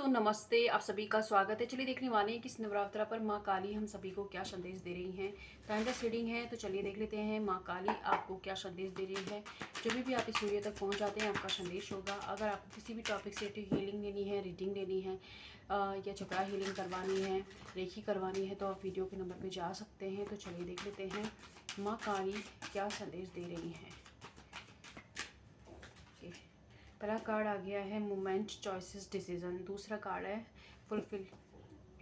दोस्तों नमस्ते, आप सभी का स्वागत है। चलिए देखने वाले हैं कि इस नवरात्रा पर माँ काली हम सभी को क्या संदेश दे रही हैं। टाइमलेस रीडिंग है तो चलिए देख लेते हैं माँ काली आपको क्या संदेश दे रही है। जब भी आप इस वीडियो तक पहुँच जाते हैं आपका संदेश होगा। अगर आपको किसी भी टॉपिक से रिलेटेड हीलिंग लेनी है, रीडिंग लेनी है या चक्रा हीलिंग करवानी है, रेखी करवानी है तो आप वीडियो के नंबर पर जा सकते हैं। तो चलिए देख लेते हैं माँ काली क्या संदेश दे रही हैं। पहला कार्ड आ गया है मोमेंट चॉइसेस डिसीजन। दूसरा कार्ड है fulfil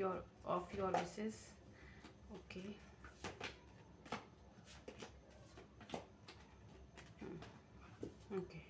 your of your wishes. Okay, okay,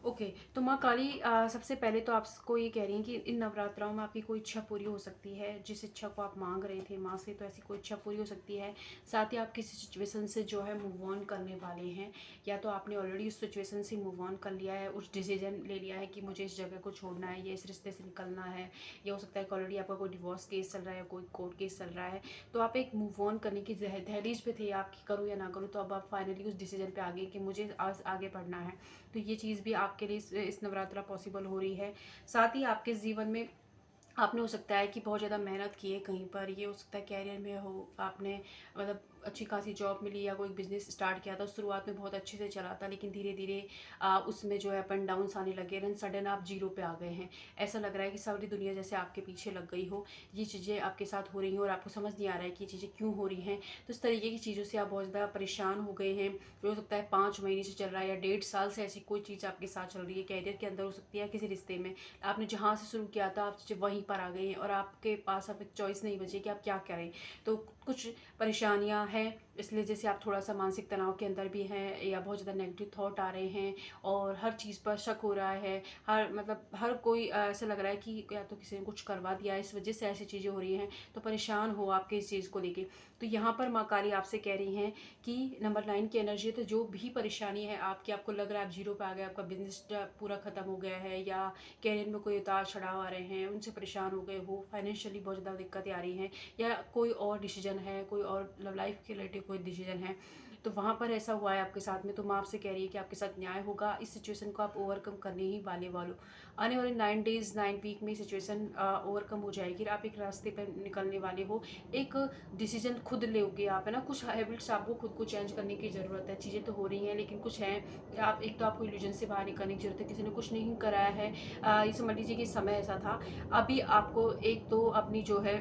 okay. तो माँ काली सबसे पहले तो आपको ये कह रही हैं कि इन नवरात्राओं में आपकी कोई इच्छा पूरी हो सकती है। जिस इच्छा को आप मांग रहे थे माँ से, तो ऐसी कोई इच्छा पूरी हो सकती है। साथ ही आप किसी सिचुएशन से जो है मूव ऑन करने वाले हैं, या तो आपने ऑलरेडी उस सिचुएशन से मूव ऑन कर लिया है, उस डिसीजन ले लिया है कि मुझे इस जगह को छोड़ना है या इस रिश्ते से निकलना है। या हो सकता है कि ऑलरेडी आपका कोई डिवोर्स केस चल रहा है या कोई कोर्ट केस चल रहा है, तो आप एक मूव ऑन करने की दहलीज पे थे आपकी, करूँ या ना करूँ। तो अब आप फाइनली उस डिसीजन पे आ गए कि मुझे आज आगे बढ़ना है। तो ये चीज़ भी आपके लिए इस नवरात्रा पॉसिबल हो रही है। साथ ही आपके जीवन में आपने हो सकता है कि बहुत ज़्यादा मेहनत की है कहीं पर। ये हो सकता है कैरियर में हो, आपने मतलब अच्छी खासी जॉब मिली या कोई बिजनेस स्टार्ट किया था। शुरुआत में बहुत अच्छे से चला था, लेकिन धीरे धीरे उसमें जो है अप एंड डाउन्स आने लगे, देन सडन आप जीरो पे आ गए हैं। ऐसा लग रहा है कि सारी दुनिया जैसे आपके पीछे लग गई हो। ये चीज़ें आपके साथ हो रही हैं और आपको समझ नहीं आ रहा है कि ये चीज़ें क्यों हो रही हैं। तो इस तरीके की चीज़ों से आप बहुत ज़्यादा परेशान हो गए हैं। हो सकता है 5 महीने से चल रहा है या 1.5 साल से ऐसी कोई चीज़ आपके साथ चल रही है। कैरियर के अंदर हो सकती है, किसी रिश्ते में आपने जहाँ से शुरू किया था आप वहीं पर आ गए हैं और आपके पास अब एक चॉइस नहीं बची कि आप क्या करें। तो कुछ परेशानियां हैं, इसलिए जैसे आप थोड़ा सा मानसिक तनाव के अंदर भी हैं, या बहुत ज़्यादा नेगेटिव थॉट आ रहे हैं और हर चीज़ पर शक हो रहा है। हर कोई ऐसा लग रहा है कि या तो किसी ने कुछ करवा दिया, इस वजह से ऐसी चीज़ें हो रही हैं। तो परेशान हो आपके इस चीज़ को लेके। तो यहाँ पर माँ काली आपसे कह रही हैं कि नंबर 9 की एनर्जी है, तो जो भी परेशानी है आपकी, आपको लग रहा है आप जीरो पे आ गए, आपका बिजनेस पूरा खत्म हो गया है, या कैरियर में कोई उतार चढ़ाव आ रहे हैं, उनसे परेशान हो गए हो, फाइनेंशियली बहुत ज़्यादा दिक्कतें आ रही हैं, या कोई और डिसीजन है, कोई और लव लाइफ के रिलेटेड कोई डिसीजन है, तो वहाँ पर ऐसा हुआ है आपके साथ में। तो माँ आपसे कह रही है कि आपके साथ न्याय होगा। इस सिचुएशन को आप ओवरकम करने ही वाले आने वाले 9 डेज 9 वीक में सिचुएशन ओवरकम हो जाएगी। आप एक रास्ते पर निकलने वाले हो। एक डिसीजन खुद लोगे आप, है ना। कुछ हैबिट्स आपको खुद को चेंज करने की ज़रूरत है। चीज़ें तो हो रही हैं लेकिन कुछ हैं, आप एक तो आपको इल्यूजन से बाहर निकलने की ज़रूरत है। किसी ने कुछ नहीं कराया है, ये समझ लीजिए कि समय ऐसा था। अभी आपको एक तो अपनी जो है,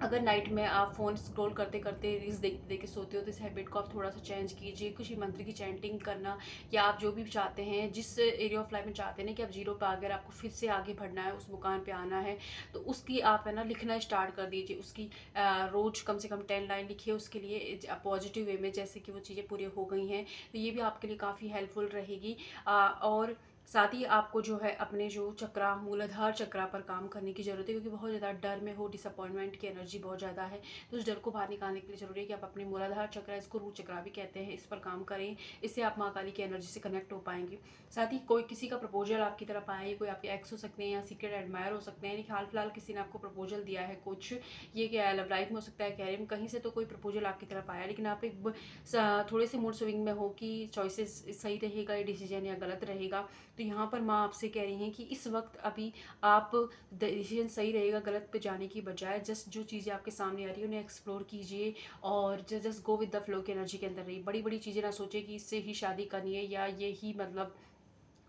अगर नाइट में आप फ़ोन स्क्रॉल करते करते रील्स देखते देखते सोते हो, तो इस हैबिट को आप थोड़ा सा चेंज कीजिए। किसी मंत्र की चैंटिंग करना, या आप जो भी चाहते हैं, जिस एरिया ऑफ लाइफ में चाहते हैं ना कि आप जीरो पे अगर आपको फिर से आगे बढ़ना है, उस मुकाम पे आना है, तो उसकी आप है ना लिखना स्टार्ट कर दीजिए। उसकी रोज कम से कम 10 लाइन लिखिए उसके लिए पॉजिटिव वे में, जैसे कि वो चीज़ें पूरी हो गई हैं। तो ये भी आपके लिए काफ़ी हेल्पफुल रहेगी। और साथ ही आपको जो है अपने जो चक्रा, मूलाधार चक्रा पर काम करने की ज़रूरत है, क्योंकि बहुत ज़्यादा डर में हो, डिसअपॉइंटमेंट की एनर्जी बहुत ज़्यादा है। तो उस डर को बाहर निकालने के लिए ज़रूरी है कि आप अपने मूलाधार चक्रा, इसको रूट चक्रा भी कहते हैं, इस पर काम करें। इससे आप माँ काली की एनर्जी से कनेक्ट हो पाएंगे। साथ ही कोई किसी का प्रपोजल आपकी तरफ आए, कोई आपके एक्स हो सकते हैं या सीक्रेट एडमायर हो सकते हैं, हाल फिलहाल किसी ने आपको प्रपोजल दिया है कुछ, ये क्या है, लव लाइफ में हो सकता है, कैरियर में, कहीं से तो कोई प्रपोजल आपकी तरफ आया, लेकिन आप एक थोड़े से मूड स्विंग में हो कि चॉइसेस सही रहेगा ये डिसीजन या गलत रहेगा। तो यहाँ पर माँ आपसे कह रही हैं कि इस वक्त अभी आप डिसीजन सही रहेगा गलत पे जाने की बजाय, जस्ट जो चीज़ें आपके सामने आ रही है उन्हें एक्सप्लोर कीजिए और just go with the flow की एनर्जी के अंदर रहिए। बड़ी बड़ी चीज़ें ना सोचिए कि इससे ही शादी करनी है या ये ही मतलब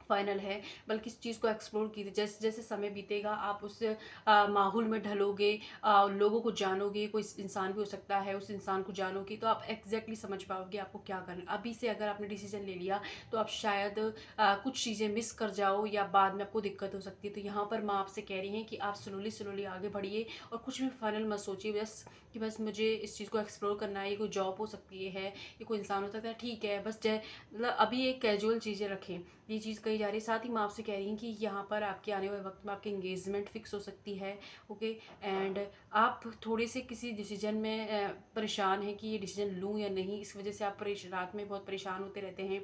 फाइनल है, बल्कि इस चीज़ को एक्सप्लोर कीजिए। जैसे जैसे समय बीतेगा आप उस माहौल में ढलोगे, लोगों को जानोगे, कोई इंसान भी हो सकता है, उस इंसान को जानोगे, तो आप एग्जैक्टली समझ पाओगे आपको क्या करना है। अभी से अगर आपने डिसीजन ले लिया तो आप शायद कुछ चीज़ें मिस कर जाओ या बाद में आपको दिक्कत हो सकती है। तो यहाँ पर माँ आपसे कह रही हैं कि आप स्लोली स्लोली आगे बढ़िए और कुछ भी फाइनल मत सोचिए, बस कि बस मुझे इस चीज़ को एक्सप्लोर करना है। ये कोई जॉब हो सकती है, ये कोई इंसान हो सकता है, ठीक है, बस मतलब अभी एक कैजुअल चीज़ें रखें, ये चीज़ कही जा रही है। साथ ही मैं आपसे कह रही हूँ कि यहाँ पर आपके आने वाले वक्त में आपकी एंगेजमेंट फिक्स हो सकती है। ओके, एंड आप थोड़े से किसी डिसीजन में परेशान हैं कि ये डिसीजन लूँ या नहीं, इस वजह से आप रात में बहुत परेशान होते रहते हैं।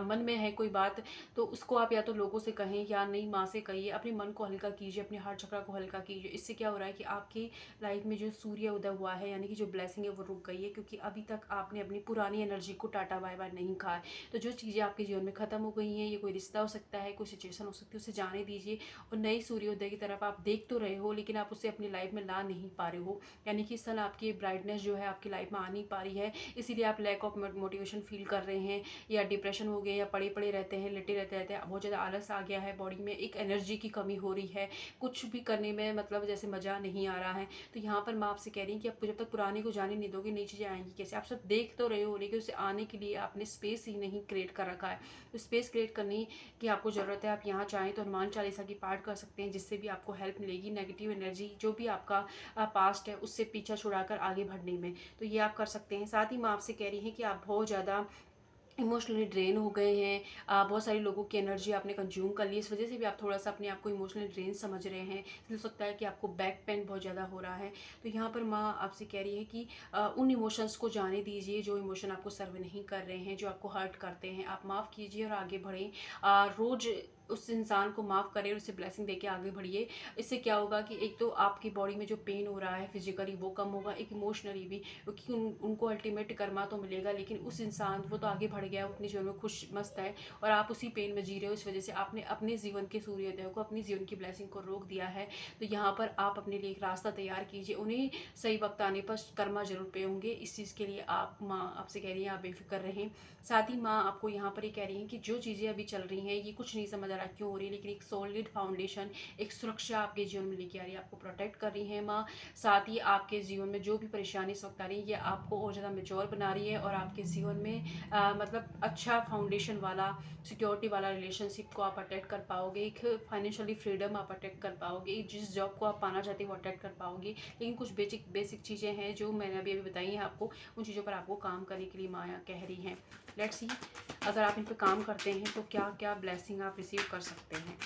मन में है कोई बात, तो उसको आप या तो लोगों से कहें या नहीं माँ से कहिए। अपने मन को हल्का कीजिए, अपने हार्ट चक्र को हल्का कीजिए। इससे क्या हो रहा है कि आपकी लाइफ में जो सूर्य उदय हुआ है, यानी कि जो ब्लेसिंग है वो रुक गई है, क्योंकि अभी तक आपने अपनी पुरानी एनर्जी को टाटा बाय बाय नहीं कहा है। तो जो चीज़ें आपके जीवन में ख़त्म हो गई हैं, ये लिए कोई रिश्ता हो सकता है, कोई सिचुएशन हो सकती है, उसे जाने दीजिए। और नए सूर्योदय की तरफ आप देख तो रहे हो, लेकिन आप उसे अपनी लाइफ में ला नहीं पा रहे हो, यानी कि इस साल आपकी ब्राइटनेस जो है आपकी लाइफ में आ नहीं पा रही है, इसीलिए आप लैक ऑफ मोटिवेशन फील कर रहे हैं, या डिप्रेशन हो गए, या पड़े पड़े रहते हैं, लेटे रहते रहते हैं, बहुत ज़्यादा आलस आ गया है बॉडी में, एक एनर्जी की कमी हो रही है, कुछ भी करने में मतलब जैसे मज़ा नहीं आ रहा है। तो यहाँ पर मैं आपसे कह रही हूँ कि आप जब तक पुराने को जाने नहीं दोगे, नई चीज़ें आएंगी कैसे? आप सब देख तो रहे हो, लेकिन उसे आने के लिए आपने स्पेस ही नहीं क्रिएट कर रखा है। तो स्पेस क्रिएट करने की आपको ज़रूरत है। आप यहाँ चाहें तो हनुमान चालीसा की पाठ कर सकते हैं, जिससे भी आपको हेल्प मिलेगी नेगेटिव एनर्जी जो भी आपका पास्ट है उससे पीछा छुड़ाकर आगे बढ़ने में। तो ये आप कर सकते हैं। साथ ही मैं आपसे कह रही हूँ कि आप बहुत ज़्यादा इमोशनली ड्रेन हो गए हैं, बहुत सारे लोगों की एनर्जी आपने कंज्यूम कर ली, इस वजह से भी आप थोड़ा सा अपने आप को इमोशनली ड्रेन समझ रहे हैं। हो सकता है कि आपको बैक पेन बहुत ज़्यादा हो रहा है। तो यहाँ पर माँ आपसे कह रही है कि उन इमोशंस को जाने दीजिए जो इमोशन आपको सर्व नहीं कर रहे हैं, जो आपको हर्ट करते हैं। आप माफ़ कीजिए और आगे बढ़ें। रोज़ उस इंसान को माफ़ करें और उसे ब्लेसिंग देके आगे बढ़िए। इससे क्या होगा कि एक तो आपकी बॉडी में जो पेन हो रहा है फिजिकली वो कम होगा, एक इमोशनली भी, क्योंकि उनको अल्टीमेट कर्मा तो मिलेगा, लेकिन उस इंसान वो तो आगे बढ़ गया, वो अपने जीवन में खुश मस्त है, और आप उसी पेन में जी रहे हो। इस वजह से आपने अपने जीवन के सूर्योदय को, अपनी जीवन की ब्लेसिंग को रोक दिया है। तो यहाँ पर आप अपने लिए एक रास्ता तैयार कीजिए, उन्हें सही वक्त आने पर कर्मा जरूर पे होंगे। इस चीज़ के लिए आप माँ आपसे कह रही हैं आप बेफिक्र रहें। साथ ही माँ आपको यहाँ पर ये कह रही हैं कि जो चीज़ें अभी चल रही हैं ये कुछ नहीं समझ आ रहा क्यों हो रही है, लेकिन एक सॉलिड फाउंडेशन, एक सुरक्षा आपके जीवन में लेके आ रही है, आपको प्रोटेक्ट कर रही है माँ। साथ ही आपके जीवन में जो भी परेशानी इस वक्त आ रही है, ये आपको और ज़्यादा मेच्योर बना रही है, और आपके जीवन में मतलब अच्छा फाउंडेशन वाला, सिक्योरिटी वाला रिलेशनशिप को आप अटेक्ट कर पाओगे, एक फाइनेंशियली फ्रीडम आप अटेक्ट कर पाओगे, जिस जॉब को आप पाना चाहते हो वो अटेक्ट कर पाओगे। लेकिन कुछ बेसिक चीज़ें हैं जो मैंने अभी बताई हैं आपको, उन चीज़ों पर आपको काम करने के लिए माया कह रही हैं। लेट्स सी, अगर आप इन पर काम करते हैं तो क्या क्या ब्लेसिंग आप रिसीव कर सकते हैं।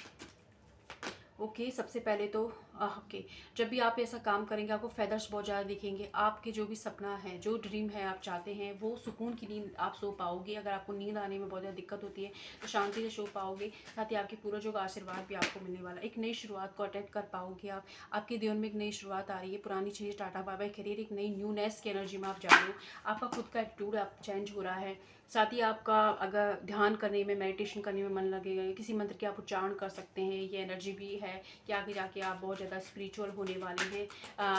ओके सबसे पहले तो ओके, जब भी आप ऐसा काम करेंगे आपको फेदर्स बहुत ज़्यादा दिखेंगे। आपके जो भी सपना है, जो ड्रीम है आप चाहते हैं, वो सुकून की नींद आप सो पाओगे। अगर आपको नींद आने में बहुत ज़्यादा दिक्कत होती है तो शांति से सो पाओगे। साथ ही आपके पूर्वजों का आशीर्वाद भी आपको मिलने वाला है। एक नई शुरुआत को अटेक्ट कर पाओगे आप। आपके जीवन में एक नई शुरुआत आ रही है, पुरानी चीज़ें टाटा बाय बाय करिए, एक नई न्यूनेस की एनर्जी में आप जा रहे हो। आपका खुद का एटीट्यूड आप चेंज हो रहा है। साथ ही आपका अगर ध्यान करने में, मेडिटेशन करने में मन लगेगा, किसी मंत्र के आप उच्चारण कर सकते हैं, ये एनर्जी भी है कि आगे जाके आप बहुत ज़्यादा स्पिरिचुअल होने वाले हैं।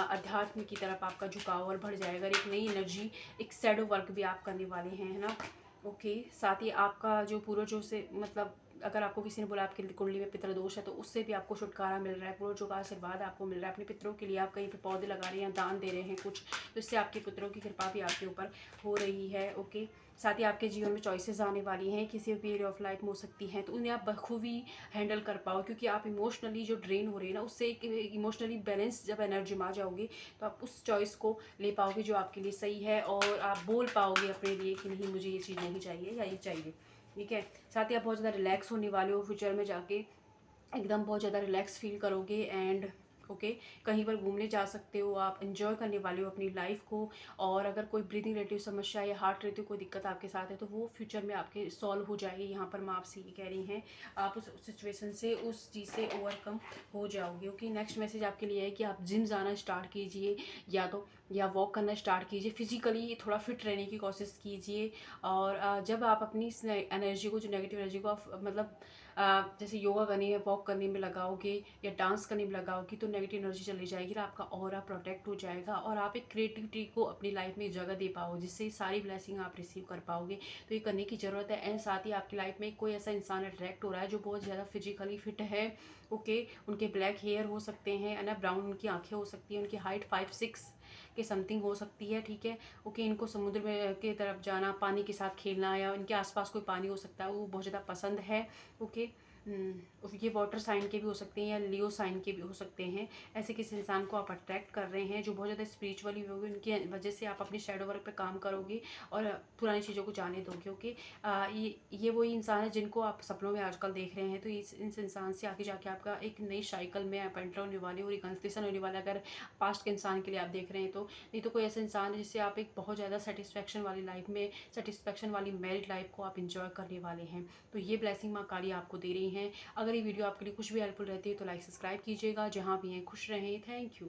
अध्यात्म की तरफ आपका झुकाव और बढ़ जाएगा। एक नई एनर्जी, एक शैडो वर्क भी आप करने वाले हैं, है ना। ओके साथ ही आपका जो पूर्वजों से मतलब अगर आपको किसी ने बोला आपकी कुंडली में पितृ दोष है तो उससे भी आपको छुटकारा मिल रहा है, पूर्वजों का आशीर्वाद आपको मिल रहा है। अपने पितरों के लिए आप कहीं पे पौधे लगा रहे हैं, दान दे रहे हैं कुछ, तो इससे आपके पितरों की कृपा भी आपके ऊपर हो रही है। ओके साथ ही आपके जीवन में चॉइसेस आने वाली हैं, किसी भी एरिया ऑफ लाइफ में हो सकती हैं, तो उन्हें आप बखूबी हैंडल कर पाओ, क्योंकि आप इमोशनली जो ड्रेन हो रही है ना, उससे एक इमोशनली बैलेंस जब एनर्जी में आ जाओगे तो आप उस चॉइस को ले पाओगे जो आपके लिए सही है, और आप बोल पाओगे अपने लिए कि नहीं मुझे ये चीज़ नहीं चाहिए या ये चाहिए। ठीक है, साथ ही आप बहुत ज़्यादा रिलैक्स होने वाले हो, फ्यूचर में जाके एकदम बहुत ज़्यादा रिलैक्स फील करोगे। एंड ओके कहीं पर घूमने जा सकते हो, आप एंजॉय करने वाले हो अपनी लाइफ को। और अगर कोई ब्रीदिंग रिलेटिव समस्या या हार्ट रिलेटिव कोई दिक्कत आपके साथ है तो वो फ्यूचर में आपके सॉल्व हो जाएगी। यहाँ पर मैं आपसे ये कह रही हैं आप उस सिचुएशन से, उस चीज़ से ओवरकम हो जाओगे। ओके नेक्स्ट मैसेज आपके लिए है कि आप जिम जाना स्टार्ट कीजिए, या वॉक करना स्टार्ट कीजिए, फिजिकली थोड़ा फिट रहने की कोशिश कीजिए। और जब आप अपनी इस एनर्जी को, जो नेगेटिव एनर्जी को आप मतलब जैसे योगा करने में, वॉक करने में लगाओगे या डांस करने में लगाओगे तो नेगेटिव एनर्जी चली जाएगी और आपका ऑरा प्रोटेक्ट हो जाएगा, और आप एक क्रिएटिविटी को अपनी लाइफ में जगह दे पाओगे, जिससे सारी ब्लेसिंग आप रिसीव कर पाओगे। तो ये करने की ज़रूरत है। एंड साथ ही आपकी लाइफ में कोई ऐसा इंसान अट्रैक्ट हो रहा है जो बहुत ज़्यादा फिजिकली फिट है। ओके उनके ब्लैक हेयर हो सकते हैं, है ना, ब्राउन उनकी आंखें हो सकती हैं, उनकी हाइट 5'6" के समथिंग हो सकती है। ठीक है, ओके इनको समुद्र में के तरफ जाना, पानी के साथ खेलना, या इनके आसपास कोई पानी हो सकता है, वो बहुत ज़्यादा पसंद है। ओके ये वाटर साइन के भी हो सकते हैं या लियो साइन के भी हो सकते हैं। ऐसे किसी इंसान को आप अट्रैक्ट कर रहे हैं जो बहुत ज़्यादा स्पिरिचुअली होगी, उनकी वजह से आप अपनी शैडो वर्क पे काम करोगे और पुरानी चीज़ों को जाने दोगे। ओके ये वही इंसान है जिनको आप सपनों में आजकल देख रहे हैं, तो इस इंसान से आगे जाके आपका एक नई साइकिल में आप एंटर होने वाले हो, रिकन्सिलेशन होने वाला है। अगर पास्ट के इंसान के लिए आप देख रहे हैं तो, नहीं तो कोई ऐसा इंसान है जिससे आप एक बहुत ज़्यादा सेटिस्फैक्शन वाली लाइफ में, सेटिस्फैक्शन वाली मैरिड लाइफ को आप इंजॉय करने वाले हैं। तो ये ब्लेसिंग माँ काली आपको दे रही हैं। अगर ये वीडियो आपके लिए कुछ भी हेल्पफुल रहती है तो लाइक सब्सक्राइब कीजिएगा। जहाँ भी हैं खुश रहें। Thank you.